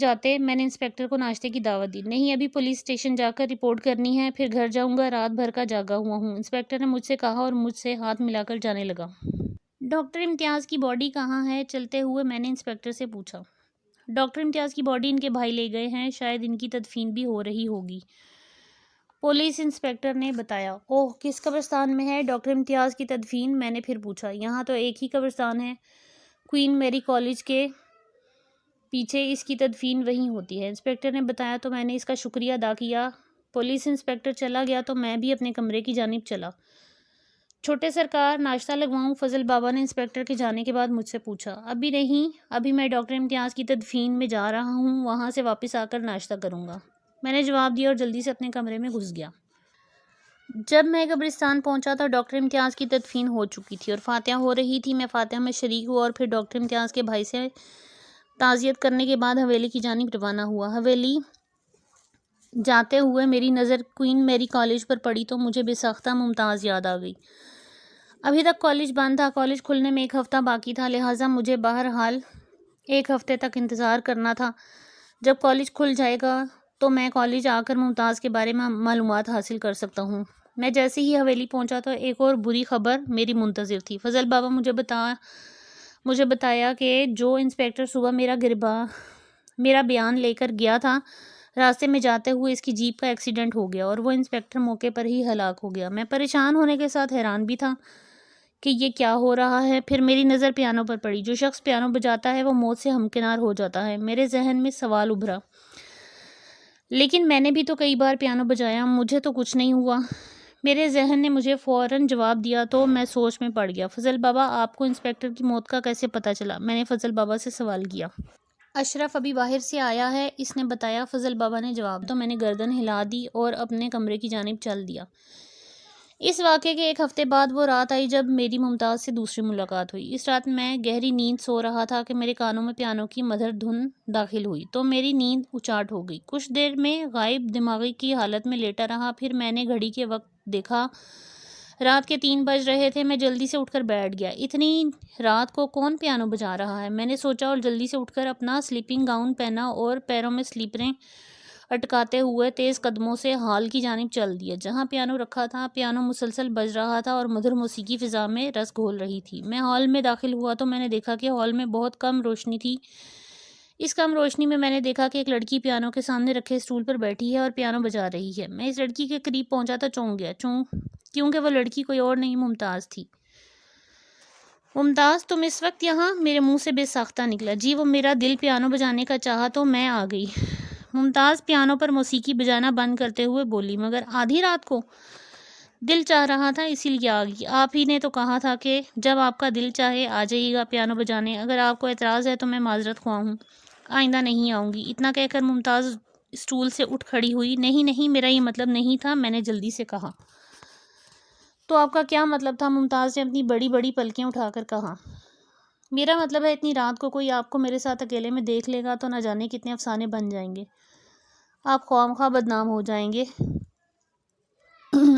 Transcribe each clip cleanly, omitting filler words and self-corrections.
جاتے میں نے انسپیکٹر کو ناشتے کی دعوت دی۔ نہیں، ابھی پولیس اسٹیشن جا کر رپورٹ کرنی ہے، پھر گھر جاؤں گا، رات بھر کا جاگا ہوا ہوں، انسپیکٹر نے مجھ سے کہا اور مجھ سے ہاتھ ملا کر جانے لگا۔ ڈاکٹر امتیاز کی باڈی کہاں ہے؟ چلتے ہوئے میں نے انسپیکٹر سے پوچھا۔ ڈاکٹر امتیاز کی باڈی ان کے بھائی لے گئے ہیں، شاید ان کی تدفین بھی ہو رہی ہوگی، پولیس انسپیکٹر نے بتایا۔ اوہ، کس قبرستان میں ہے ڈاکٹر امتیاز کی تدفین؟ میں نے پھر پوچھا۔ یہاں تو ایک ہی قبرستان ہے، کوئین میری کالج کے پیچھے اس کی تدفین وہیں ہوتی ہے، انسپیکٹر نے بتایا۔ تو میں نے اس کا شکریہ ادا کیا۔ پولیس انسپیکٹر چلا گیا تو میں بھی اپنے کمرے کی جانب چلا۔ چھوٹے سرکار، ناشتہ لگواؤں؟ فضل بابا نے انسپیکٹر کے جانے کے بعد مجھ سے پوچھا۔ ابھی نہیں، ابھی میں ڈاکٹر امتیاز کی تدفین میں جا رہا ہوں، وہاں سے واپس آ کر ناشتہ کروں گا، میں نے جواب دیا اور جلدی سے اپنے کمرے میں گھس گیا۔ جب میں قبرستان پہنچا تو ڈاکٹر امتیاز کی تدفین ہو چکی تھی اور فاتحہ ہو رہی تھی۔ میں فاتحہ میں شریک ہوا اور پھر ڈاکٹر امتیاز کے بھائی سے تعزیت کرنے کے بعد حویلی کی جانب روانہ ہوا۔ حویلی جاتے ہوئے میری نظر کوئین میری کالج پر پڑی تو مجھے بے ساختہ ممتاز یاد آ گئی۔ ابھی تک کالج بند تھا، کالج کھلنے میں ایک ہفتہ باقی تھا، لہٰذا مجھے بہرحال ایک ہفتے تک انتظار کرنا تھا۔ جب کالج کھل جائے گا تو میں کالج آ کر ممتاز کے بارے میں معلومات حاصل کر سکتا ہوں۔ میں جیسے ہی حویلی پہنچا تو ایک اور بری خبر میری منتظر تھی۔ فضل بابا مجھے بتایا کہ جو انسپیکٹر صبح میرا بیان لے کر گیا تھا، راستے میں جاتے ہوئے اس کی جیپ کا ایکسیڈنٹ ہو گیا اور وہ انسپیکٹر موقع پر ہی ہلاک ہو گیا۔ میں پریشان ہونے کے ساتھ حیران بھی تھا کہ یہ کیا ہو رہا ہے۔ پھر میری نظر پیانو پر پڑی۔ جو شخص پیانو بجاتا ہے وہ موت سے ہمکنار ہو جاتا ہے۔ میرے ذہن میں سوال ابھرا، لیکن میں نے بھی تو کئی بار پیانو بجایا، مجھے تو کچھ نہیں ہوا۔ میرے ذہن نے مجھے فوراً جواب دیا تو میں سوچ میں پڑ گیا۔ فضل بابا، آپ کو انسپیکٹر کی موت کا کیسے پتہ چلا؟ میں نے فضل بابا سے سوال کیا۔ اشرف ابھی باہر سے آیا ہے، اس نے بتایا، فضل بابا نے جواب دیا۔ تو میں نے گردن ہلا دی اور اپنے کمرے کی جانب چل دیا۔ اس واقعے کے ایک ہفتے بعد وہ رات آئی جب میری ممتاز سے دوسری ملاقات ہوئی۔ اس رات میں گہری نیند سو رہا تھا کہ میرے کانوں میں پیانو کی مدھر دھن داخل ہوئی تو میری نیند اچاٹ ہو گئی۔ کچھ دیر میں غائب دماغی کی حالت میں لیٹا رہا، پھر میں نے گھڑی کے وقت دیکھا، رات کے 3 بج رہے تھے۔ میں جلدی سے اٹھ کر بیٹھ گیا۔ اتنی رات کو کون پیانو بجا رہا ہے؟ میں نے سوچا اور جلدی سے اٹھ کر اپنا سلیپنگ گاؤن پہنا اور پیروں میں سلیپریں اٹکاتے ہوئے تیز قدموں سے ہال کی جانب چل دیا جہاں پیانو رکھا تھا۔ پیانو مسلسل بج رہا تھا اور مدھر موسیقی فضا میں رس گھول رہی تھی۔ میں ہال میں داخل ہوا تو میں نے دیکھا کہ ہال میں بہت کم روشنی تھی۔ اس کم روشنی میں نے دیکھا کہ ایک لڑکی پیانو کے سامنے رکھے اسٹول پر بیٹھی ہے اور پیانو بجا رہی ہے۔ میں اس لڑکی کے قریب پہنچا تو چونک گیا، کیونکہ وہ لڑکی کوئی اور نہیں، ممتاز تھی۔ ممتاز، تم اس وقت یہاں؟ میرے منہ سے بے ساختہ نکلا۔ جی، وہ میرا دل پیانو بجانے کا چاہا تو میں آ گئی۔ ممتاز پیانو پر موسیقی بجانا بند کرتے ہوئے بولی، مگر آدھی رات کو؟ دل چاہ رہا تھا اسی لیے آ گئی۔ آپ ہی نے تو کہا تھا کہ جب آپ کا دل چاہے آ جائیے گا پیانو بجانے۔ اگر آپ کو اعتراض ہے تو میں معذرت خواہ ہوں، آئندہ نہیں آؤں گی۔ اتنا کہہ کر ممتاز اسٹول سے اٹھ کھڑی ہوئی۔ نہیں، میرا یہ مطلب نہیں تھا، میں نے جلدی سے کہا۔ تو آپ کا کیا مطلب تھا؟ ممتاز نے اپنی بڑی بڑی پلکیں اٹھا کر کہا۔ میرا مطلب ہے اتنی رات کو کوئی آپ کو میرے ساتھ اکیلے میں دیکھ لے گا تو نہ جانے کتنے افسانے بن جائیں گے۔ آپ خواہ بدنام ہو جائیں گے۔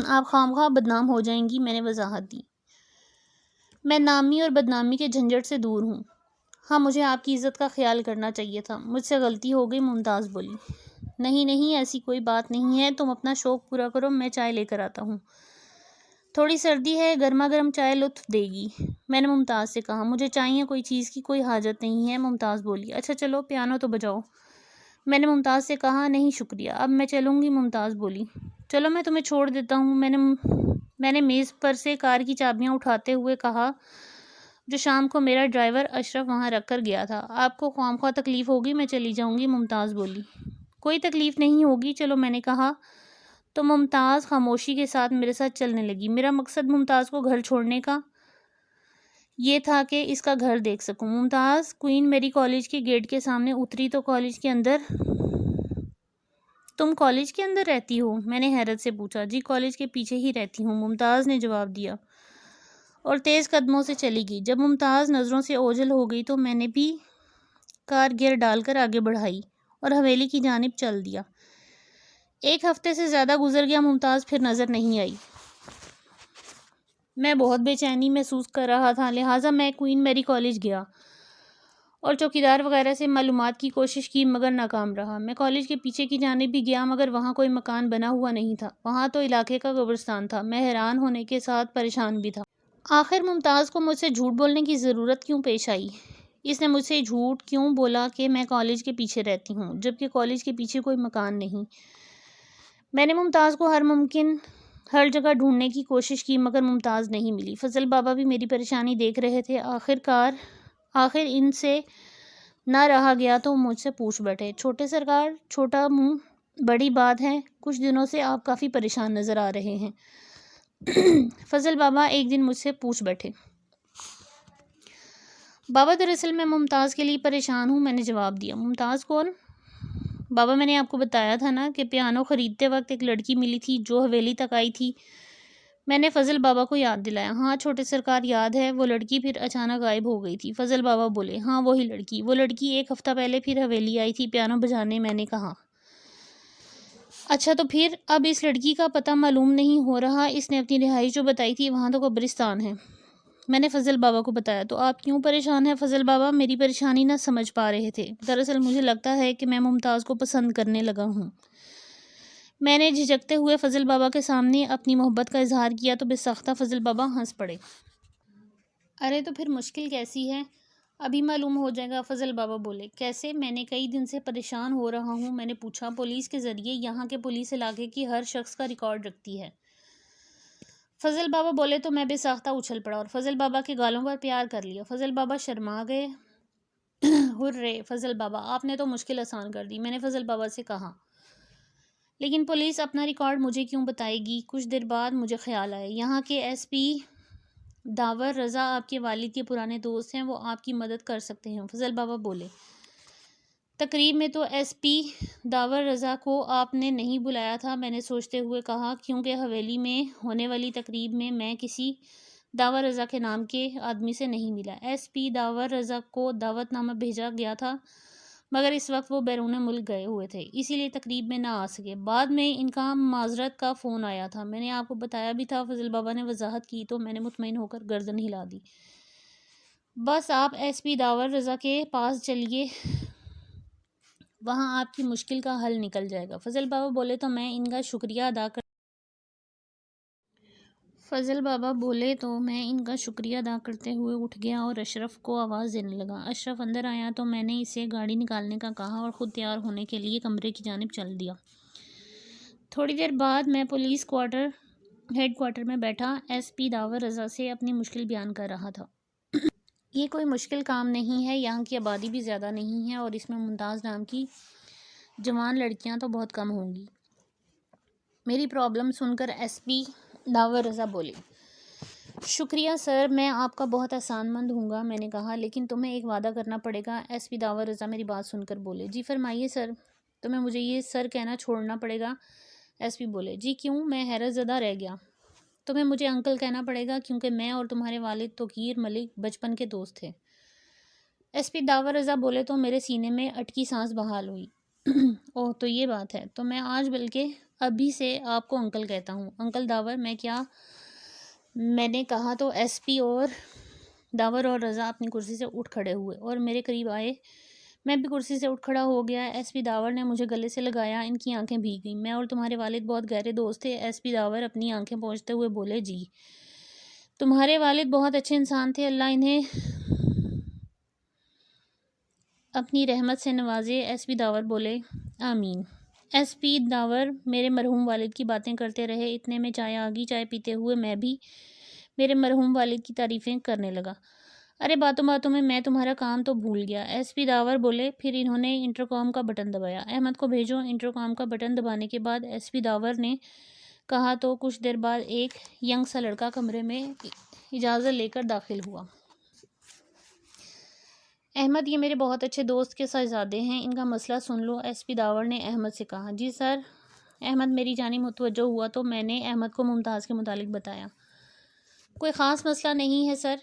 آپ خواہ بدنام ہو جائیں گی، میں نے وضاحت دی۔ میں نامی اور بدنامی کے جھنجٹ سے دور ہوں۔ ہاں، مجھے آپ کی عزت کا خیال کرنا چاہیے تھا، مجھ سے غلطی ہو گئی، ممتاز بولی۔ نہیں، ایسی کوئی بات نہیں ہے، تم اپنا شوق پورا کرو، میں چائے لے کر آتا ہوں۔ تھوڑی سردی ہے، گرما گرم چائے لطف دے گی، میں نے ممتاز سے کہا۔ مجھے چاہیے کوئی چیز کی کوئی حاجت نہیں ہے، ممتاز بولی۔ اچھا چلو پیانو تو بجاؤ، میں نے ممتاز سے کہا۔ نہیں شکریہ، اب میں چلوں گی، ممتاز بولی۔ چلو میں تمہیں چھوڑ دیتا ہوں، میں نے میز پر سے کار کی چابیاں اٹھاتے ہوئے کہا جو شام کو میرا ڈرائیور اشرف وہاں رکھ کر گیا تھا۔ آپ کو خواہ تکلیف ہوگی، میں چلی جاؤں گی، ممتاز بولی۔ کوئی تکلیف نہیں ہوگی، چلو، میں نے کہا تو ممتاز خاموشی کے ساتھ میرے ساتھ چلنے لگی۔ میرا مقصد ممتاز کو گھر چھوڑنے کا یہ تھا کہ اس کا گھر دیکھ سکوں۔ ممتاز کوئین میری کالج کے گیٹ کے سامنے اتری تو کالج کے اندر۔ تم کالج کے اندر رہتی ہو؟ میں نے حیرت سے پوچھا۔ جی، کالج کے پیچھے ہی رہتی ہوں، ممتاز نے جواب دیا اور تیز قدموں سے چلی گئی۔ جب ممتاز نظروں سے اوجھل ہو گئی تو میں نے بھی کار گیئر ڈال کر آگے بڑھائی اور حویلی کی جانب چل دیا۔ ایک ہفتے سے زیادہ گزر گیا، ممتاز پھر نظر نہیں آئی۔ میں بہت بے چینی محسوس کر رہا تھا، لہٰذا میں کوئین میری کالج گیا اور چوکیدار وغیرہ سے معلومات کی کوشش کی مگر ناکام رہا۔ میں کالج کے پیچھے کی جانب بھی گیا مگر وہاں کوئی مکان بنا ہوا نہیں تھا، وہاں تو علاقے کا قبرستان تھا۔ میں حیران ہونے کے ساتھ پریشان بھی تھا۔ آخر ممتاز کو مجھ سے جھوٹ بولنے کی ضرورت کیوں پیش آئی؟ اس نے مجھ سے جھوٹ کیوں بولا کہ میں کالج کے پیچھے رہتی ہوں جبکہ کالج کے پیچھے کوئی مکان نہیں؟ میں نے ممتاز کو ہر جگہ ڈھونڈنے کی کوشش کی مگر ممتاز نہیں ملی۔ فضل بابا بھی میری پریشانی دیکھ رہے تھے۔ آخر ان سے نہ رہا گیا تو مجھ سے پوچھ بیٹھے، چھوٹے سرکار، چھوٹا منہ بڑی بات ہے، کچھ دنوں سے آپ کافی پریشان نظر آ رہے ہیں۔ فضل بابا ایک دن مجھ سے پوچھ بیٹھے، بابا دراصل میں ممتاز کے لیے پریشان ہوں۔ میں نے جواب دیا، ممتاز کون؟ بابا میں نے آپ کو بتایا تھا نا کہ پیانو خریدتے وقت ایک لڑکی ملی تھی جو حویلی تک آئی تھی۔ میں نے فضل بابا کو یاد دلایا۔ ہاں چھوٹے سرکار یاد ہے، وہ لڑکی پھر اچانک غائب ہو گئی تھی۔ فضل بابا بولے، ہاں وہی لڑکی، وہ لڑکی ایک ہفتہ پہلے پھر حویلی آئی تھی پیانو بجانے۔ میں نے کہا، اچھا تو پھر اب اس لڑکی کا پتہ معلوم نہیں ہو رہا؟ اس نے اپنی رہائش جو بتائی تھی وہاں تو قبرستان ہے۔ میں نے فضل بابا کو بتایا، تو آپ کیوں پریشان ہیں؟ فضل بابا میری پریشانی نہ سمجھ پا رہے تھے۔ دراصل مجھے لگتا ہے کہ میں ممتاز کو پسند کرنے لگا ہوں۔ میں نے جھجکتے ہوئے فضل بابا کے سامنے اپنی محبت کا اظہار کیا تو بے ساختہ فضل بابا ہنس پڑے۔ ارے تو پھر مشکل کیسی ہے؟ ابھی معلوم ہو جائے گا، فضل بابا بولے۔ کیسے؟ میں نے کئی دن سے پریشان ہو رہا ہوں۔ میں نے پوچھا، پولیس کے ذریعے یہاں کے پولیس علاقے کی ہر شخص کا ریکارڈ رکھتی ہے۔ فضل بابا بولے تو میں بے ساختہ اچھل پڑا اور فضل بابا کے گالوں پر پیار کر لیا۔ فضل بابا شرما گئے۔ ہرے فضل بابا، آپ نے تو مشکل آسان کر دی۔ میں نے فضل بابا سے کہا، لیکن پولیس اپنا ریکارڈ مجھے کیوں بتائے گی؟ کچھ دیر بعد مجھے خیال آیا، یہاں کے ایس پی داور رضا آپ کے والد کے پرانے دوست ہیں، وہ آپ کی مدد کر سکتے ہیں۔ فضل بابا بولے، تقریب میں تو ایس پی داور رضا کو آپ نے نہیں بلایا تھا؟ میں نے سوچتے ہوئے کہا، کیونکہ حویلی میں ہونے والی تقریب میں کسی داور رضا کے نام کے آدمی سے نہیں ملا۔ ایس پی داور رضا کو دعوت نامہ بھیجا گیا تھا مگر اس وقت وہ بیرون ملک گئے ہوئے تھے، اسی لیے تقریب میں نہ آ سکے۔ بعد میں ان کا معذرت کا فون آیا تھا، میں نے آپ کو بتایا بھی تھا۔ فضل بابا نے وضاحت کی تو میں نے مطمئن ہو کر گردن ہلا دی۔ بس آپ ایس پی داور رضا کے پاس چلیے، وہاں آپ کی مشکل کا حل نکل جائے گا۔ فضل بابا بولے تو میں ان کا شکریہ ادا کرتے ہوئے اٹھ گیا اور اشرف کو آواز دینے لگا۔ اشرف اندر آیا تو میں نے اسے گاڑی نکالنے کا کہا اور خود تیار ہونے کے لیے کمرے کی جانب چل دیا۔ تھوڑی دیر بعد میں پولیس ہیڈ کوارٹر میں بیٹھا ایس پی داور رضا سے اپنی مشکل بیان کر رہا تھا۔ یہ کوئی مشکل کام نہیں ہے، یہاں کی آبادی بھی زیادہ نہیں ہے اور اس میں ممتاز نام کی جوان لڑکیاں تو بہت کم ہوں گی۔ میری پرابلم سن کر ایس پی داور رضا بولے، شکریہ سر، میں آپ کا بہت احسان مند ہوں گا۔ میں نے کہا، لیکن تمہیں ایک وعدہ کرنا پڑے گا۔ ایس پی داور رضا میری بات سن کر بولے، جی فرمائیے سر۔ تمہیں مجھے یہ سر کہنا چھوڑنا پڑے گا۔ ایس پی بولے، جی کیوں؟ میں حیرت زدہ رہ گیا۔ تمہیں مجھے انکل کہنا پڑے گا کیونکہ میں اور تمہارے والد توقیر ملک بچپن کے دوست تھے۔ ایس پی داور رضا بولے تو میرے سینے میں اٹکی سانس بحال ہوئی۔ اوہ تو یہ بات ہے، تو میں آج بلکہ ابھی سے آپ کو انکل کہتا ہوں۔ انکل داور میں نے کہا تو ایس پی داور اور رضا اپنی کرسی سے اٹھ کھڑے ہوئے اور میرے قریب آئے۔ میں بھی کرسی سے اٹھ کھڑا ہو گیا۔ ایس پی داور نے مجھے گلے سے لگایا، ان کی آنکھیں بھیگ گئیں۔ میں اور تمہارے والد بہت گہرے دوست تھے۔ ایس پی داور اپنی آنکھیں پوچھتے ہوئے بولے، جی تمہارے والد بہت اچھے انسان تھے، اللہ انہیں اپنی رحمت سے نوازے۔ ایس پی داور بولے، آمین۔ ایس پی داور میرے مرحوم والد کی باتیں کرتے رہے، اتنے میں چائے آ گئی۔ چائے پیتے ہوئے میں بھی میرے مرحوم والد کی تعریفیں کرنے لگا۔ ارے باتوں باتوں میں تمہارا کام تو بھول گیا، ایس پی داور بولے۔ پھر انہوں نے انٹرکام کا بٹن دبایا، احمد کو بھیجو۔ انٹرکام کا بٹن دبانے کے بعد ایس پی داور نے کہا تو کچھ دیر بعد ایک ینگ سا لڑکا کمرے میں اجازت لے کر داخل ہوا۔ احمد، یہ میرے بہت اچھے دوست کے صاحبزادے ہیں، ان کا مسئلہ سن لو۔ ایس پی داور نے احمد سے کہا۔ جی سر۔ احمد میری جانب متوجہ ہوا تو میں نے احمد کو ممتاز کے متعلق بتایا۔ کوئی خاص مسئلہ نہیں ہے سر،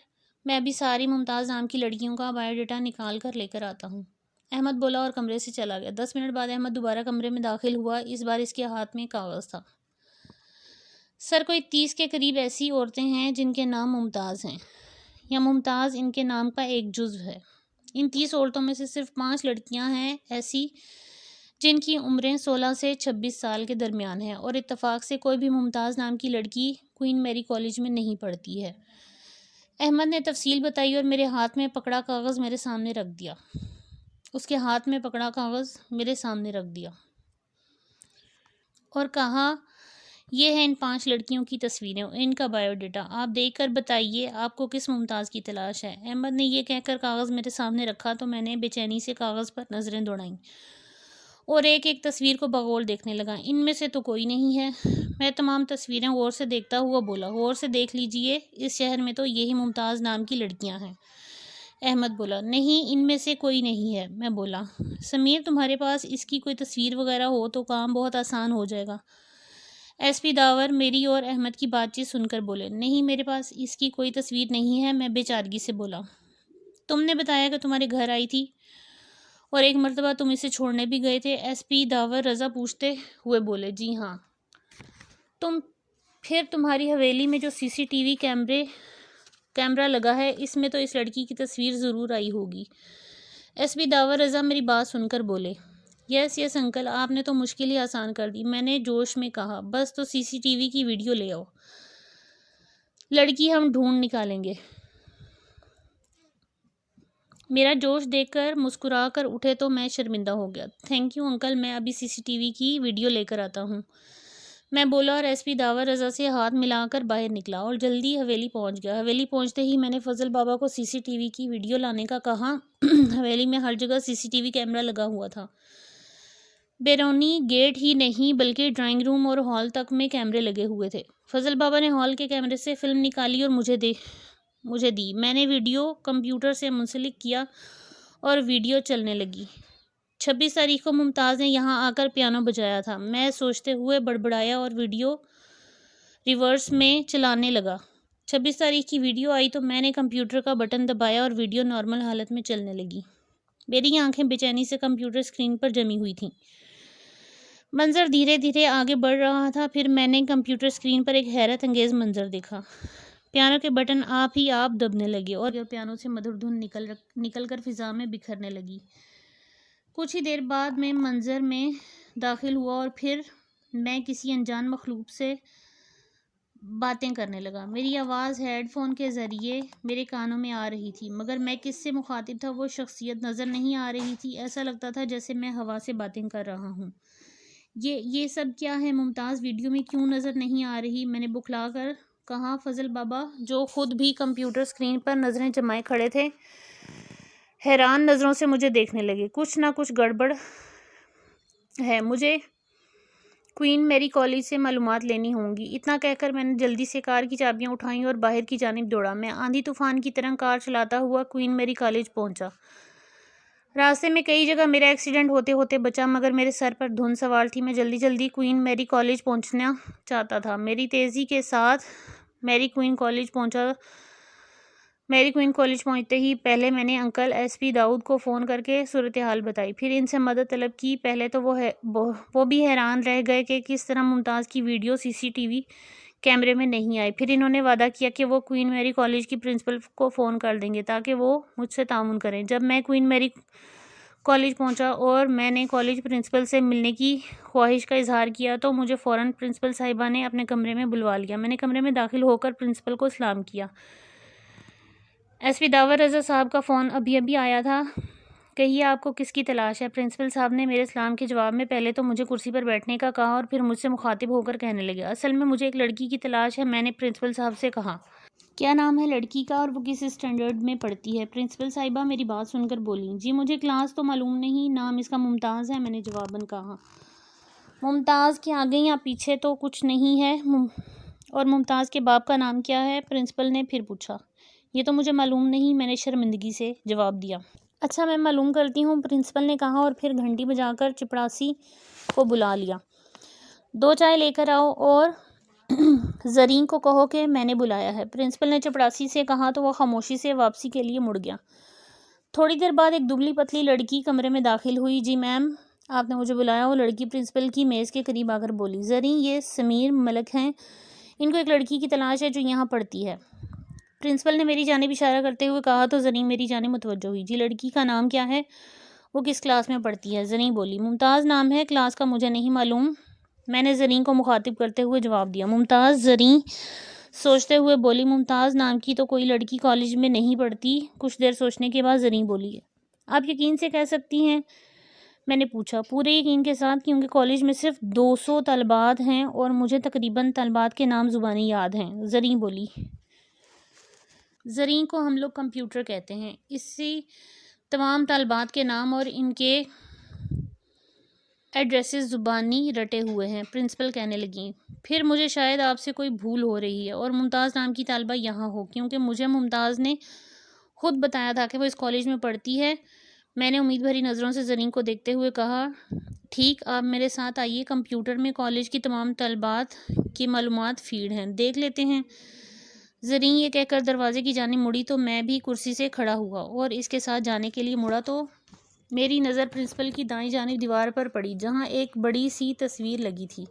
میں ابھی ساری ممتاز نام کی لڑکیوں کا بایو ڈیٹا نکال کر لے کر آتا ہوں، احمد بولا اور کمرے سے چلا گیا۔ 10 منٹ بعد احمد دوبارہ کمرے میں داخل ہوا، اس بار اس کے ہاتھ میں کاغذ تھا۔ سر کوئی 30 کے قریب ایسی عورتیں ہیں جن کے نام ممتاز ہیں، یا ممتاز ان کے نام کا ایک جزو ہے۔ ان 30 عورتوں میں سے صرف 5 لڑکیاں ہیں ایسی جن کی عمریں 16 سے 26 سال کے درمیان ہیں، اور اتفاق سے کوئی بھی ممتاز نام کی لڑکی کوئین میری کالج میں نہیں پڑھتی ہے۔ احمد نے تفصیل بتائی اور میرے ہاتھ میں پکڑا کاغذ میرے سامنے رکھ دیا۔ اس کے ہاتھ میں پکڑا کاغذ میرے سامنے رکھ دیا اور کہا، یہ ہیں ان 5 لڑکیوں کی تصویریں، ان کا بایو ڈیٹا، آپ دیکھ کر بتائیے آپ کو کس ممتاز کی تلاش ہے۔ احمد نے یہ کہہ کر کاغذ میرے سامنے رکھا تو میں نے بے چینی سے کاغذ پر نظریں دوڑائیں اور ایک ایک تصویر کو بغور دیکھنے لگا۔ ان میں سے تو کوئی نہیں ہے۔ میں تمام تصویریں غور سے دیکھتا ہوا بولا، غور سے دیکھ لیجئے، اس شہر میں تو یہی ممتاز نام کی لڑکیاں ہیں۔ احمد بولا، نہیں، ان میں سے کوئی نہیں ہے۔ میں بولا، سمیر تمہارے پاس اس کی کوئی تصویر وغیرہ ہو تو کام بہت آسان ہو جائے گا۔ ایس پی داور میری اور احمد کی بات چیت سن کر بولے، نہیں میرے پاس اس کی کوئی تصویر نہیں ہے۔ میں بے چارگی سے بولا، تم نے بتایا کہ تمہارے گھر آئی تھی اور ایک مرتبہ تم اسے چھوڑنے بھی گئے تھے۔ ایس پی داور رضا پوچھتے ہوئے بولے، جی ہاں۔ پھر تمہاری حویلی میں جو سی سی ٹی وی کیمرہ لگا ہے، اس میں تو اس لڑکی کی تصویر ضرور آئی ہوگی۔ ایس پی داور رضا میری بات سن کر بولے، یس انکل، آپ نے تو مشکل ہی آسان کر دی۔ میں نے جوش میں کہا، بس تو سی سی ٹی وی کی ویڈیو لے آؤ، لڑکی ہم ڈھونڈ نکالیں گے۔ میرا جوش دیکھ کر مسکرا کر اٹھے تو میں شرمندہ ہو گیا۔ تھینک یو انکل، میں ابھی سی سی ٹی وی کی ویڈیو لے کر آتا ہوں، میں بولا اور ایس پی داور رضا سے ہاتھ ملا کر باہر نکلا اور جلدی حویلی پہنچ گیا۔ حویلی پہنچتے ہی میں نے فضل بابا کو سی سی ٹی وی کی ویڈیو لانے کا کہا۔ حویلی میں ہر جگہ سی سی ٹی وی کیمرہ لگا ہوا تھا۔ بیرونی گیٹ ہی نہیں بلکہ ڈرائنگ روم اور ہال تک میں کیمرے لگے ہوئے تھے۔ فضل بابا نے ہال کے کیمرے سے فلم نکالی اور مجھے دی۔ میں نے ویڈیو کمپیوٹر سے منسلک کیا اور ویڈیو چلنے لگی۔ 26 تاریخ کو ممتاز نے یہاں آ کر پیانو بجایا تھا، میں سوچتے ہوئے بڑبڑایا اور ویڈیو ریورس میں چلانے لگا۔ 26 تاریخ کی ویڈیو آئی تو میں نے کمپیوٹر کا بٹن دبایا اور ویڈیو نارمل حالت میں چلنے لگی۔ میری آنکھیں بے چینی سے کمپیوٹر اسکرین پر جمی ہوئی تھیں۔ منظر دھیرے دھیرے آگے بڑھ رہا تھا، پھر میں نے کمپیوٹر اسکرین پر ایک حیرت انگیز منظر دیکھا۔ پیانو کے بٹن آپ ہی آپ دبنے لگے اور پیانو سے مدھر دھن نکل کر فضا میں بکھرنے لگی۔ کچھ ہی دیر بعد میں منظر میں داخل ہوا اور پھر میں کسی انجان مخلوق سے باتیں کرنے لگا۔ میری آواز ہیڈ فون کے ذریعے میرے کانوں میں آ رہی تھی، مگر میں کس سے مخاطب تھا وہ شخصیت نظر نہیں آ رہی تھی۔ ایسا لگتا تھا جیسے میں ہوا سے باتیں کر رہا ہوں۔ یہ سب کیا ہے؟ ممتاز ویڈیو میں کیوں نظر نہیں آ رہی؟ میں نے بکھلا کر کہا۔ فضل بابا جو خود بھی کمپیوٹر اسکرین پر نظریں جمائے کھڑے تھے، حیران نظروں سے مجھے دیکھنے لگے۔ کچھ نہ کچھ گڑبڑ ہے، مجھے کوئین میری کالج سے معلومات لینی ہوں گی۔ اتنا کہہ کر میں نے جلدی سے کار کی چابیاں اٹھائیں اور باہر کی جانب دوڑا۔ میں آندھی طوفان کی طرح کار چلاتا ہوا کوئین میری کالج پہنچا۔ راستے میں کئی جگہ میرا ایکسیڈنٹ ہوتے ہوتے بچا، مگر میرے سر پر دھند سوار تھی۔ میں جلدی کوئین میری کالج پہنچنا چاہتا تھا۔ میری تیزی کے ساتھ میری کوئین کالج پہنچتے ہی پہلے میں نے انکل ایس پی داؤد کو فون کر کے صورتحال بتائی، پھر ان سے مدد طلب کی۔ پہلے تو وہ بھی حیران رہ گئے کہ کس طرح ممتاز کی ویڈیو سی سی ٹی وی کیمرے میں نہیں آئی۔ پھر انہوں نے وعدہ کیا کہ وہ کوئین میری کالج کی پرنسپل کو فون کر دیں گے تاکہ وہ مجھ سے تعاون کریں۔ جب میں کوئین میری کالج پہنچا اور میں نے کالج پرنسپل سے ملنے کی خواہش کا اظہار کیا تو مجھے فوراً پرنسپل صاحبہ نے اپنے کمرے میں بلوا لیا۔ میں نے کمرے میں داخل ہو کر پرنسپل کو سلام کیا۔ ایس پی داور رضا صاحب کا فون ابھی آیا تھا، کہیے آپ کو کس کی تلاش ہے؟ پرنسپل صاحب نے میرے سلام کے جواب میں پہلے تو مجھے کرسی پر بیٹھنے کا کہا اور پھر مجھ سے مخاطب ہو کر کہنے لگے، اصل میں مجھے ایک لڑکی کی تلاش ہے۔ میں نے پرنسپل صاحب سے کہا، کیا نام ہے لڑکی کا اور وہ کس اسٹینڈرڈ میں پڑھتی ہے؟ پرنسپل صاحبہ میری بات سن کر بولیں، جی مجھے کلاس تو معلوم نہیں، نام اس کا ممتاز ہے۔ میں نے جواباً کہا، ممتاز کے آگے یا پیچھے تو کچھ نہیں ہے، اور ممتاز کے باپ کا نام کیا ہے؟ پرنسپل نے پھر پوچھا۔ یہ تو مجھے معلوم نہیں، میں نے شرمندگی سے جواب دیا۔ اچھا میں معلوم کرتی ہوں، پرنسپل نے کہا اور پھر گھنٹی بجا کر چپڑاسی کو بلا لیا۔ 2 چائے لے کر آؤ اور زرین کو کہو کہ میں نے بلایا ہے۔ پرنسپل نے چپڑاسی سے کہا تو وہ خاموشی سے واپسی کے لیے مڑ گیا۔ تھوڑی دیر بعد ایک دبلی پتلی لڑکی کمرے میں داخل ہوئی۔ جی میم، آپ نے مجھے بلایا؟ وہ لڑکی پرنسپل کی میز کے قریب آ کر بولی، زرین یہ سمیر ملک ہیں، ان کو ایک لڑکی کی تلاش ہے جو یہاں پڑھتی ہے۔ پرنسپل نے میری جانب اشارہ کرتے ہوئے کہا تو زرین میری جانب متوجہ ہوئی. جی لڑکی کا نام کیا ہے؟ وہ کس کلاس میں پڑھتی ہے؟ زرین بولی. ممتاز نام ہے، کلاس کا مجھے نہیں معلوم. میں نے زرین کو مخاطب کرتے ہوئے جواب دیا. ممتاز؟ زرین سوچتے ہوئے بولی. ممتاز نام کی تو کوئی لڑکی کالج میں نہیں پڑھتی. کچھ دیر سوچنے کے بعد زرین بولی. آپ یقین سے کہہ سکتی ہیں؟ میں نے پوچھا. پورے یقین کے ساتھ، کیونکہ کالج میں صرف 200 طالبات ہیں اور مجھے تقریباً طالبات کے نام زبانی یاد ہیں. زرین بولی. زرین کو ہم لوگ کمپیوٹر کہتے ہیں. اسی تمام طالبات کے نام اور ان کے ایڈریسز زبانی رٹے ہوئے ہیں. پرنسپل کہنے لگیں. پھر مجھے شاید آپ سے کوئی بھول ہو رہی ہے اور ممتاز نام کی طالبہ یہاں ہو، کیونکہ مجھے ممتاز نے خود بتایا تھا کہ وہ اس کالج میں پڑھتی ہے. میں نے امید بھری نظروں سے زرین کو دیکھتے ہوئے کہا. ٹھیک، آپ میرے ساتھ آئیے. کمپیوٹر میں کالج کی تمام طالبات کی معلومات فیڈ ہیں، دیکھ لیتے ہیں. زرین یہ کہہ کر دروازے کی جانب مڑی تو میں بھی کرسی سے کھڑا ہوا اور اس کے ساتھ جانے کے لیے مڑا تو میری نظر پرنسپل کی دائیں جانب دیوار پر پڑی، جہاں ایک بڑی سی تصویر لگی تھی،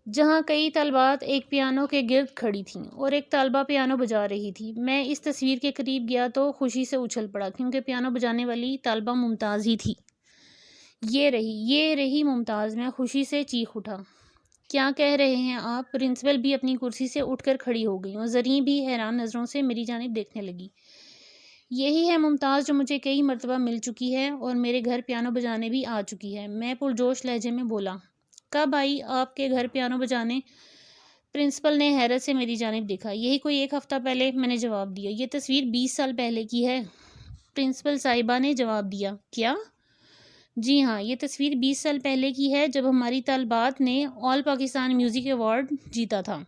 جہاں کئی طالبات ایک پیانو کے گرد کھڑی تھیں اور ایک طالبہ پیانو بجا رہی تھی. میں اس تصویر کے قریب گیا تو خوشی سے اچھل پڑا، کیونکہ پیانو بجانے والی طالبہ ممتاز ہی تھی. یہ رہی ممتاز. میں خوشی سے چیخ اٹھا. کیا کہہ رہے ہیں آپ؟ پرنسپل بھی اپنی کرسی سے اٹھ کر کھڑی ہو گئی اور زرین بھی حیران نظروں سے میری جانب دیکھنے لگی. یہی ہے ممتاز جو مجھے کئی مرتبہ مل چکی ہے اور میرے گھر پیانو بجانے بھی آ چکی ہے. میں پرجوش لہجے میں بولا. کب آئی آپ کے گھر پیانو بجانے؟ پرنسپل نے حیرت سے میری جانب دیکھا. یہی کوئی 1 ہفتہ پہلے، میں نے جواب دیا. یہ تصویر 20 سال پہلے کی ہے، پرنسپل صاحبہ نے جواب دیا. کیا؟ جی ہاں، یہ تصویر 20 سال پہلے کی ہے، جب ہماری طالبات نے آل پاکستان میوزک ایوارڈ جیتا تھا.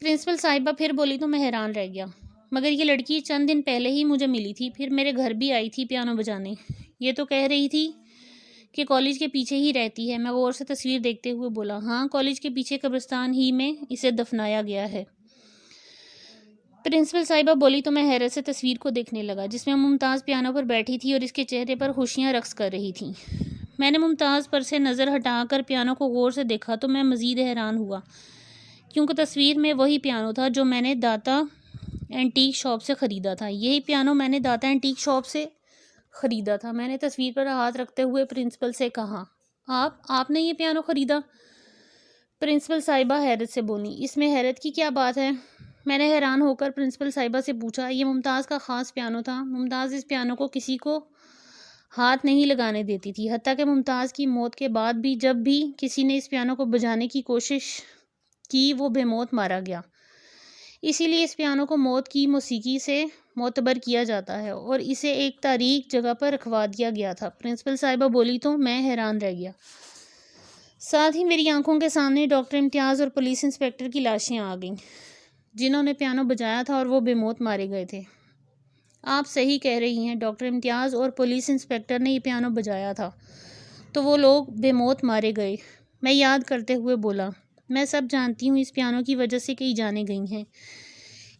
پرنسپل صاحبہ پھر بولی تو میں حیران رہ گیا. مگر یہ لڑکی چند دن پہلے ہی مجھے ملی تھی، پھر میرے گھر بھی آئی تھی پیانو بجانے. یہ تو کہہ رہی تھی کہ کالج کے پیچھے ہی رہتی ہے. میں غور سے تصویر دیکھتے ہوئے بولا. ہاں، کالج کے پیچھے قبرستان ہی میں اسے دفنایا گیا ہے. پرنسپل صاحبہ بولی تو میں حیرت سے تصویر کو دیکھنے لگا، جس میں ممتاز پیانو پر بیٹھی تھی اور اس کے چہرے پر خوشیاں رقص کر رہی تھیں. میں نے ممتاز پر سے نظر ہٹا کر پیانو کو غور سے دیکھا تو میں مزید حیران ہوا، کیونکہ تصویر میں وہی پیانو تھا جو میں نے داتا اینٹیک شاپ سے خریدا تھا. یہی پیانو میں نے داتا اینٹیک شاپ سے خریدا تھا. میں نے تصویر پر ہاتھ رکھتے ہوئے پرنسپل سے کہا. آپ نے یہ پیانو خریدا؟ پرنسپل صاحبہ حیرت سے بولی. اس میں حیرت کی کیا بات ہے؟ میں نے حیران ہو کر پرنسپل صاحبہ سے پوچھا. یہ ممتاز کا خاص پیانو تھا. ممتاز اس پیانو کو کسی کو ہاتھ نہیں لگانے دیتی تھی، حتیٰ کہ ممتاز کی موت کے بعد بھی جب بھی کسی نے اس پیانو کو بجانے کی کوشش کی، وہ بے موت مارا گیا. اسی لیے اس پیانو کو موت کی موسیقی سے معتبر کیا جاتا ہے اور اسے ایک تاریک جگہ پر رکھوا دیا گیا تھا. پرنسپل صاحبہ بولی تو میں حیران رہ گیا. ساتھ ہی میری آنکھوں کے سامنے ڈاکٹر امتیاز اور پولیس انسپکٹر کی لاشیں آ گئیں، جنہوں نے پیانو بجایا تھا اور وہ بے موت مارے گئے تھے. آپ صحیح کہہ رہی ہیں، ڈاکٹر امتیاز اور پولیس انسپکٹر نے یہ پیانو بجایا تھا تو وہ لوگ بے موت مارے گئے. میں یاد کرتے ہوئے بولا. میں سب جانتی ہوں، اس پیانو کی وجہ سے کئی جانیں گئی ہیں.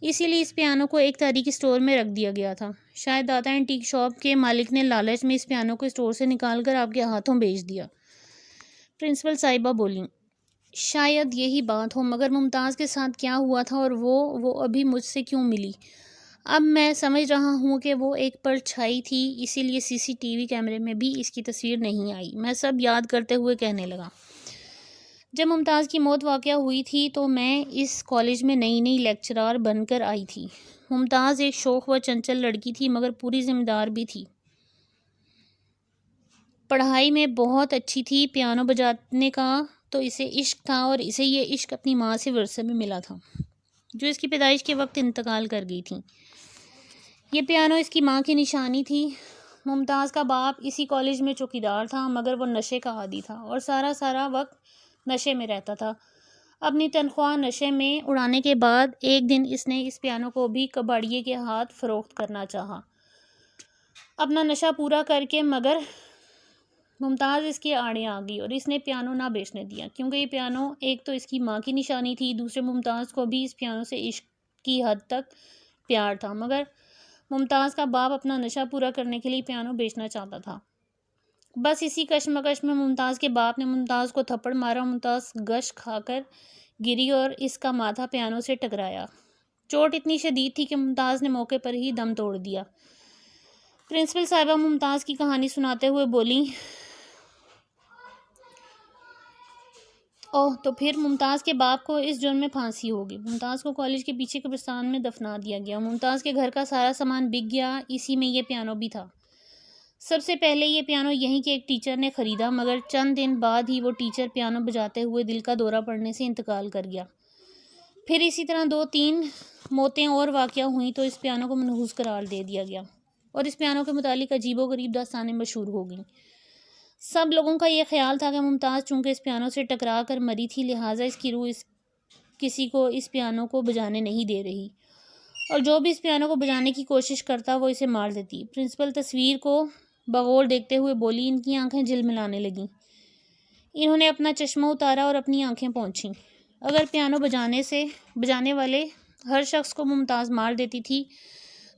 اسی لیے اس پیانو کو ایک تاریخی اسٹور میں رکھ دیا گیا تھا. شاید داتا اینٹیک شاپ کے مالک نے لالچ میں اس پیانو کو اسٹور سے نکال کر آپ کے ہاتھوں بیچ دیا. پرنسپل صاحبہ بولیں. شاید یہی بات ہو، مگر ممتاز کے ساتھ کیا ہوا تھا اور وہ ابھی مجھ سے کیوں ملی؟ اب میں سمجھ رہا ہوں کہ وہ ایک پرچھائی تھی، اسی لیے CCTV کیمرے میں بھی اس کی تصویر نہیں آئی. میں سب یاد کرتے ہوئے کہنے لگا. جب ممتاز کی موت واقعہ ہوئی تھی تو میں اس کالج میں نئی لیکچرار بن کر آئی تھی. ممتاز ایک شوخ و چنچل لڑکی تھی، مگر پوری ذمہ دار بھی تھی. پڑھائی میں بہت اچھی تھی. پیانو بجانے کا تو اسے عشق تھا اور اسے یہ عشق اپنی ماں سے ورثے میں ملا تھا، جو اس کی پیدائش کے وقت انتقال کر گئی تھی. یہ پیانو اس کی ماں کی نشانی تھی. ممتاز کا باپ اسی کالج میں چوکیدار تھا، مگر وہ نشے کا عادی تھا اور سارا وقت نشے میں رہتا تھا. اپنی تنخواہ نشے میں اڑانے کے بعد ایک دن اس نے اس پیانو کو بھی کباڑیے کے ہاتھ فروخت کرنا چاہا اپنا نشہ پورا کر کے، مگر ممتاز اس کے آڑے آ گئی اور اس نے پیانو نہ بیچنے دیا، کیونکہ یہ پیانو ایک تو اس کی ماں کی نشانی تھی، دوسرے ممتاز کو بھی اس پیانو سے عشق کی حد تک پیار تھا. مگر ممتاز کا باپ اپنا نشہ پورا کرنے کے لیے پیانو بیچنا چاہتا تھا. بس اسی کشمکش میں ممتاز کے باپ نے ممتاز کو تھپڑ مارا. ممتاز غش کھا کر گری اور اس کا ماتھا پیانو سے ٹکرایا. چوٹ اتنی شدید تھی کہ ممتاز نے موقع پر ہی دم توڑ دیا۔ پرنسپل صاحبہ ممتاز کی کہانی سناتے ہوئے بولیں، اوہ، تو پھر ممتاز کے باپ کو اس جرم میں پھانسی ہوگی۔ ممتاز کو کالج کے پیچھے قبرستان میں دفنا دیا گیا۔ ممتاز کے گھر کا سارا سامان بک گیا، اسی میں یہ پیانو بھی تھا۔ سب سے پہلے یہ پیانو یہیں کے ایک ٹیچر نے خریدا، مگر چند دن بعد ہی وہ ٹیچر پیانو بجاتے ہوئے دل کا دورہ پڑنے سے انتقال کر گیا۔ پھر اسی طرح 2-3 موتیں اور واقع ہوئیں تو اس پیانو کو منحوس قرار دے دیا گیا اور اس پیانو کے متعلق عجیب و غریب داستانیں مشہور ہو گئیں۔ سب لوگوں کا یہ خیال تھا کہ ممتاز چونکہ اس پیانو سے ٹکرا کر مری تھی، لہٰذا اس کی روح کسی کو اس پیانو کو بجانے نہیں دے رہی، اور جو بھی اس پیانو کو بجانے کی کوشش کرتا وہ اسے مار دیتی۔ پرنسپل تصویر کو بغور دیکھتے ہوئے بولی، ان کی آنکھیں جھلملانے لگیں۔ انہوں نے اپنا چشمہ اتارا اور اپنی آنکھیں پونچھیں۔ اگر پیانو بجانے والے ہر شخص کو ممتاز مار دیتی تھی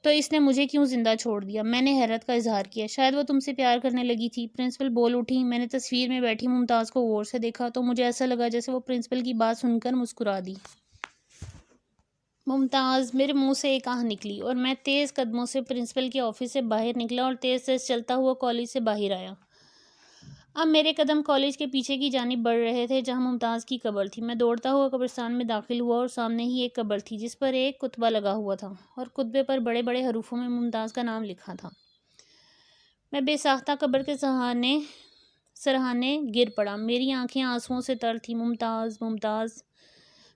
تو اس نے مجھے کیوں زندہ چھوڑ دیا؟ میں نے حیرت کا اظہار کیا۔ شاید وہ تم سے پیار کرنے لگی تھی۔ پرنسپل بول اٹھی۔ میں نے تصویر میں بیٹھی ممتاز کو غور سے دیکھا تو مجھے ایسا لگا جیسے وہ پرنسپل کی بات سن کر مسکرا دی۔ ممتاز، میرے منہ سے ایک آہ نکلی اور میں تیز قدموں سے پرنسپل کے آفس سے باہر نکلا اور تیز تیز چلتا ہوا کالج سے باہر آیا۔ اب میرے قدم کالج کے پیچھے کی جانب بڑھ رہے تھے جہاں ممتاز کی قبر تھی۔ میں دوڑتا ہوا قبرستان میں داخل ہوا اور سامنے ہی ایک قبر تھی جس پر ایک کتبہ لگا ہوا تھا اور کتبے پر بڑے بڑے حروفوں میں ممتاز کا نام لکھا تھا۔ میں بے ساختہ قبر کے سرہانے گر پڑا۔ میری آنکھیں آنسوؤں سے تر تھیں۔ ممتاز، ممتاز،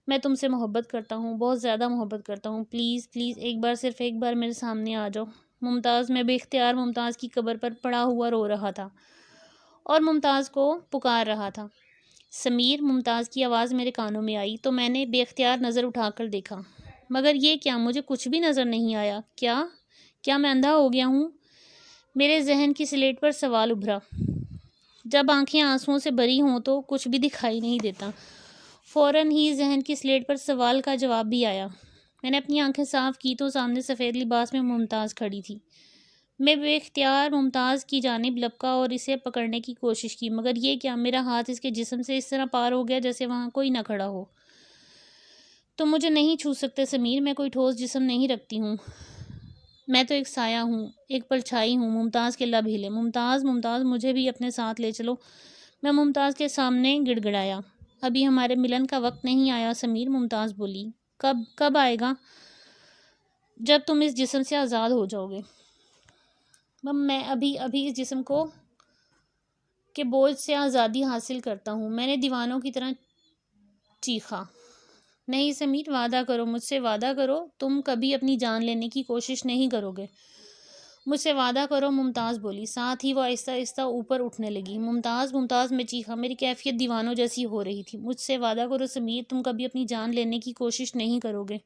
میں تم سے محبت کرتا ہوں، بہت زیادہ محبت کرتا ہوں، پلیز پلیز ایک بار، صرف ایک بار میرے سامنے آ جاؤ۔ ممتاز، میں بے اختیار ممتاز کی قبر پر پڑا ہوا رو رہا تھا اور ممتاز کو پکار رہا تھا۔ سمیر، ممتاز کی آواز میرے کانوں میں آئی تو میں نے بے اختیار نظر اٹھا کر دیکھا، مگر یہ کیا؟ مجھے کچھ بھی نظر نہیں آیا۔ کیا میں اندھا ہو گیا ہوں؟ میرے ذہن کی سلیٹ پر سوال ابھرا۔ جب آنکھیں آنسوؤں سے بھری ہوں تو کچھ بھی دکھائی نہیں دیتا۔ فوراً ہی ذہن کی سلیٹ پر سوال کا جواب بھی آیا۔ میں نے اپنی آنکھیں صاف کی تو سامنے سفید لباس میں ممتاز کھڑی تھی۔ میں بے اختیار ممتاز کی جانب لپکا اور اسے پکڑنے کی کوشش کی، مگر یہ کیا؟ میرا ہاتھ اس کے جسم سے اس طرح پار ہو گیا جیسے وہاں کوئی نہ کھڑا ہو۔ تم مجھے نہیں چھو سکتے سمیر، میں کوئی ٹھوس جسم نہیں رکھتی ہوں، میں تو ایک سایہ ہوں، ایک پرچھائی ہوں۔ ممتاز کے لب ہلے۔ ممتاز، ممتاز، مجھے بھی اپنے ساتھ لے چلو۔ میں ممتاز کے سامنے گڑ گڑایا۔ ابھی ہمارے ملن کا وقت نہیں آیا سمیر، ممتاز بولی۔ کب آئے گا؟ جب تم اس جسم سے آزاد ہو جاؤ گے۔ میں ابھی اس جسم کے بوجھ سے آزادی حاصل کرتا ہوں، میں نے دیوانوں کی طرح چیخا۔ نہیں سمیر، وعدہ کرو، مجھ سے وعدہ کرو، تم کبھی اپنی جان لینے کی کوشش نہیں کرو گے۔ مجھ سے وعدہ کرو، ممتاز بولی۔ ساتھ ہی وہ آہستہ آہستہ اوپر اٹھنے لگی۔ ممتاز، ممتاز، میں چیخا۔ میری کیفیت دیوانوں جیسی ہو رہی تھی۔ مجھ سے وعدہ کرو سمیر، تم کبھی اپنی جان لینے کی کوشش نہیں کرو گے۔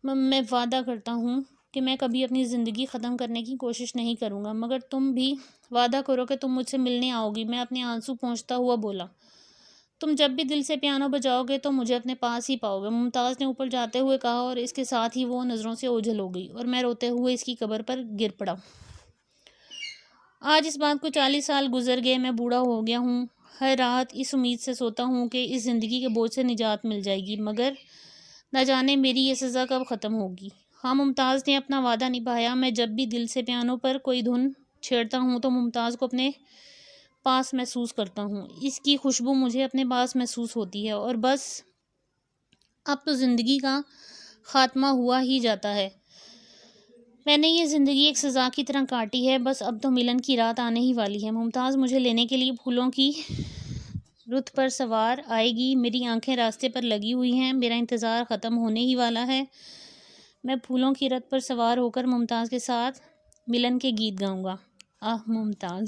میں وعدہ کرتا ہوں کہ میں کبھی اپنی زندگی ختم کرنے کی کوشش نہیں کروں گا، مگر تم بھی وعدہ کرو کہ تم مجھ سے ملنے آؤ گی۔ میں اپنے آنسو پونچھتا ہوا بولا۔ تم جب بھی دل سے پیانو بجاؤ گے تو مجھے اپنے پاس ہی پاؤ گے، ممتاز نے اوپر جاتے ہوئے کہا، اور اس کے ساتھ ہی وہ نظروں سے اوجھل ہو گئی اور میں روتے ہوئے اس کی قبر پر گر پڑا۔ آج اس بات کو 40 سال گزر گئے، میں بوڑھا ہو گیا ہوں۔ ہر رات اس امید سے سوتا ہوں کہ اس زندگی کے بوجھ سے نجات مل جائے گی، مگر نہ جانے میری یہ سزا کب ختم ہوگی۔ ہاں، ممتاز نے اپنا وعدہ نبھایا۔ میں جب بھی دل سے پیانو پر کوئی دھن چھیڑتا ہوں تو ممتاز کو اپنے پاس محسوس کرتا ہوں، اس کی خوشبو مجھے اپنے پاس محسوس ہوتی ہے، اور بس اب تو زندگی کا خاتمہ ہوا ہی جاتا ہے۔ میں نے یہ زندگی ایک سزا کی طرح کاٹی ہے، بس اب تو ملن کی رات آنے ہی والی ہے۔ ممتاز مجھے لینے کے لیے پھولوں کی رت پر سوار آئے گی، میری آنکھیں راستے پر لگی ہوئی ہیں، میرا انتظار ختم ہونے ہی والا ہے۔ میں پھولوں کی رت پر سوار ہو کر ممتاز کے ساتھ ملن کے گیت گاؤں گا۔ آہ ممتاز!